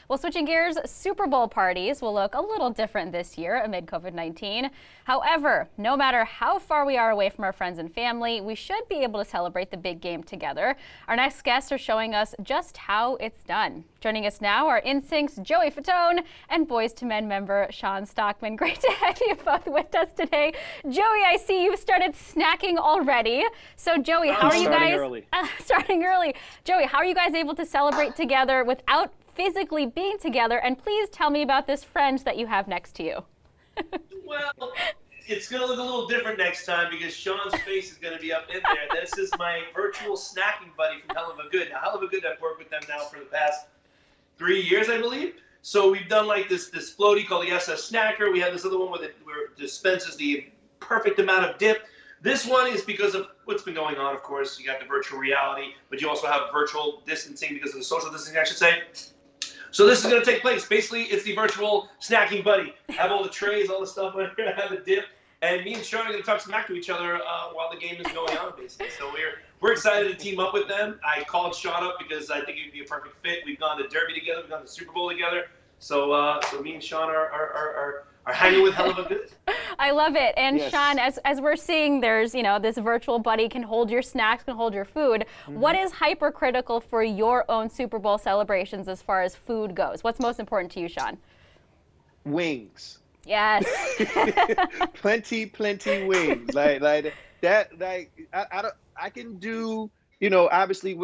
Well, switching gears, Super Bowl parties will look a little different this year amid COVID-19. However, no matter how far we are away from our friends and family, we should be able to celebrate the big game together. Our next guests are showing us just how it's done. Joining us now are NSYNC's Joey Fatone and Boyz II Men member Shawn Stockman. Great to have you both with us today. Joey, I see you've started snacking already. So Joey, how are you guys? Starting early. Joey, how are you guys able to celebrate together without physically being together? And please tell me about this friend that you have next to you. Well, it's going to look a little different next time because Shawn's face is going to be up in there. This is my virtual snacking buddy from Hell of a Good. Now, Hell of a Good, I've worked with them now for the past 3 years, I believe. So we've done like this floaty called the SS Snacker. We have this other one where it dispenses the perfect amount of dip. This one is because of what's been going on, of course. You got the virtual reality, but you also have virtual distancing because of the social distancing, I should say. So this is going to take place. Basically, it's the virtual snacking buddy. Have all the trays, all the stuff. We're going to have a dip. And me and Shawn are going to talk smack to each other while the game is going on, basically. So we're excited to team up with them. I called Shawn up because I think it would be a perfect fit. We've gone to Derby together. We've gone to Super Bowl together. So me and Shawn are hanging with Hell of a Good. I love it. And yes. Shawn, as we're seeing, there's, this virtual buddy can hold your snacks, can hold your food. Mm-hmm. What is hypercritical for your own Super Bowl celebrations as far as food goes? What's most important to you, Shawn? Wings. Yes. plenty wings. Like that. I can do. Obviously,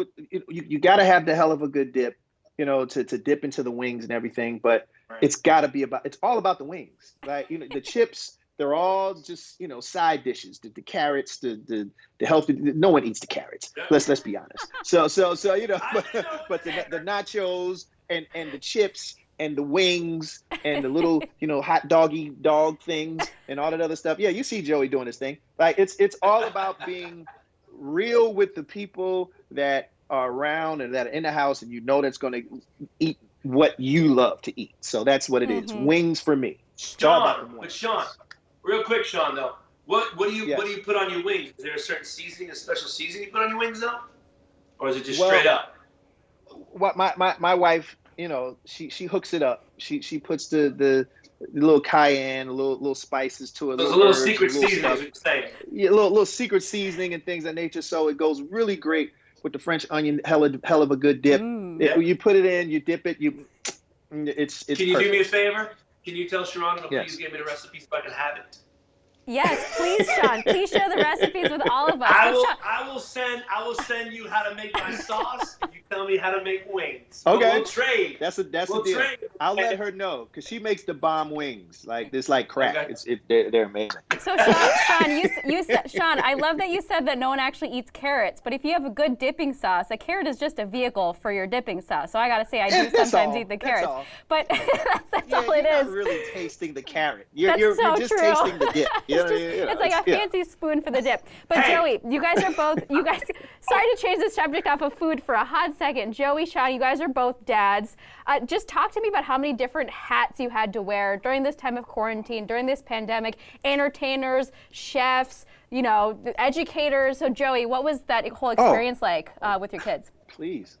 you got to have the Hell of a Good dip. To dip into the wings and everything, but it's got to be it's all about the wings. Like, the chips, they're all just, side dishes. The carrots, the healthy, no one eats the carrots. Let's be honest. So but the nachos and the chips and the wings and the little, hot dog things and all that other stuff. Yeah, you see Joey doing his thing. Like, it's all about being real with the people that are around and that are in the house, and that's going to eat what you love to eat. So that's what it is. Wings for me. Shawn, real quick, Shawn, though, what do you put on your wings? Is there a certain seasoning, a special seasoning you put on your wings, though, or is it just straight up? What my wife, she hooks it up. She puts the little cayenne, little spices to it. There's a little secret seasoning, as you're saying. Yeah, little secret seasoning and things of that nature. So it goes really great with the French onion, hell of a good dip. You put it in, you dip it, it's Can you perfect. do me a favor? Can you tell Sharon to please give me the recipe so I can have it? Yes, please, Shawn. Please share the recipes with all of us. I will send you how to make my sauce if you tell me how to make wings. Okay. We'll trade. That's a deal. Trade. I'll let her know because she makes the bomb wings. Like it's like crack. Okay. They're amazing. So Shawn, I love that you said that no one actually eats carrots, but if you have a good dipping sauce, a carrot is just a vehicle for your dipping sauce. So I gotta say, I do sometimes eat the carrots, but that's all it is. You're not really tasting the carrot. You're just true. tasting the dip. It's like a fancy spoon for the dip. But Joey, you guys, sorry to change the subject off of food for a hot second. Joey, Shawn, you guys are both dads. Just talk to me about how many different hats you had to wear during this time of quarantine, during this pandemic, entertainers, chefs, educators. So Joey, what was that whole experience like with your kids? Please.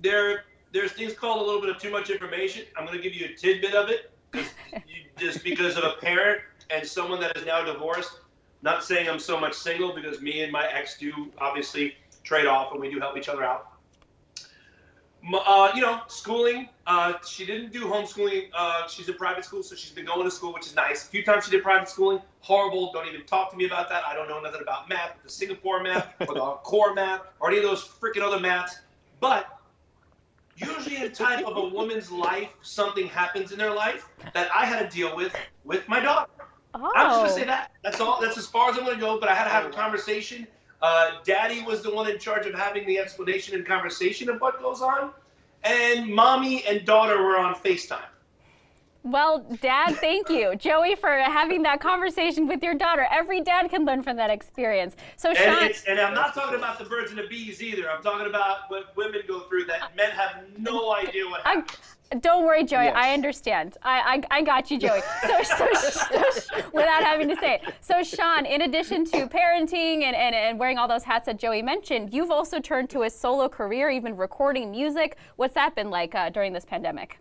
There's things called a little bit of too much information. I'm going to give you a tidbit of it, just because of a parent and someone that is now divorced. Not saying I'm so much single because me and my ex do obviously trade off and we do help each other out. Schooling. She didn't do homeschooling. She's in private school, so she's been going to school, which is nice. A few times she did private schooling. Horrible. Don't even talk to me about that. I don't know nothing about math, the Singapore math, or the core math, or any of those freaking other maths. But usually in type of a woman's life, something happens in their life that I had to deal with my daughter. Oh. I'm just going to say that. That's all. That's as far as I'm going to go, but I had to have a conversation. Daddy was the one in charge of having the explanation and conversation of what goes on. And mommy and daughter were on FaceTime. Well, Dad, thank you. Joey, for having that conversation with your daughter. Every dad can learn from that experience. So, Shawn, and I'm not talking about the birds and the bees either. I'm talking about what women go through that men have no idea what happens. Don't worry, Joey. Yes. I understand. I got you, Joey. Without having to say it. So, Sean, in addition to parenting and wearing all those hats that Joey mentioned, you've also turned to a solo career, even recording music. What's that been like during this pandemic?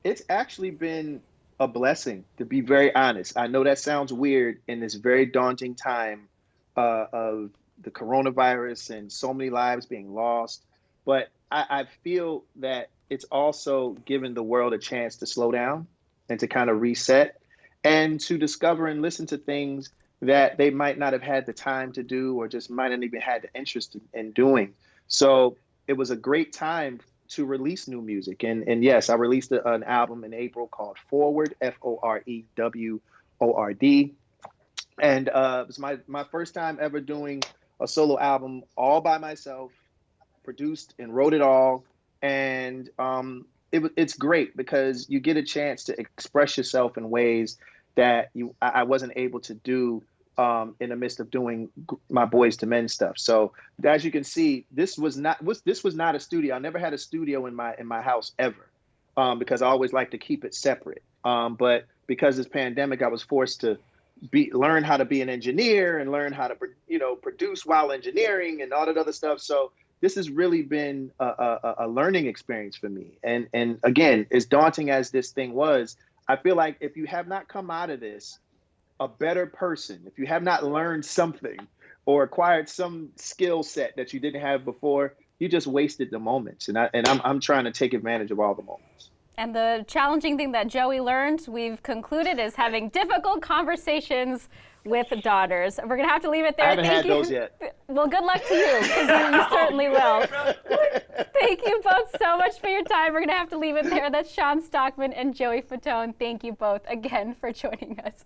It's actually been a blessing, to be very honest. I know that sounds weird in this very daunting time of the coronavirus and so many lives being lost, but I feel that it's also given the world a chance to slow down and to kind of reset and to discover and listen to things that they might not have had the time to do or just might not even had the interest in doing. So it was a great time to release new music. And yes, I released an album in April called Forward, Forword. And it was my first time ever doing a solo album all by myself, produced and wrote it all. And it's great because you get a chance to express yourself in ways that I wasn't able to do in the midst of doing my Boyz II Men stuff. So as you can see, this was not a studio. I never had a studio in my house ever because I always like to keep it separate. But because this pandemic, I was forced to learn how to be an engineer and learn how to produce while engineering and all that other stuff. So this has really been a learning experience for me. And again, as daunting as this thing was, I feel like if you have not come out of this a better person, if you have not learned something or acquired some skill set that you didn't have before, you just wasted the moments. And I'm trying to take advantage of all the moments. And the challenging thing that Joey learned, we've concluded, is having difficult conversations with daughters. We're going to have to leave it there. I haven't had those yet. Well, good luck to you, because you certainly will. Thank you both so much for your time. We're going to have to leave it there. That's Sean Stockman and Joey Fatone. Thank you both again for joining us.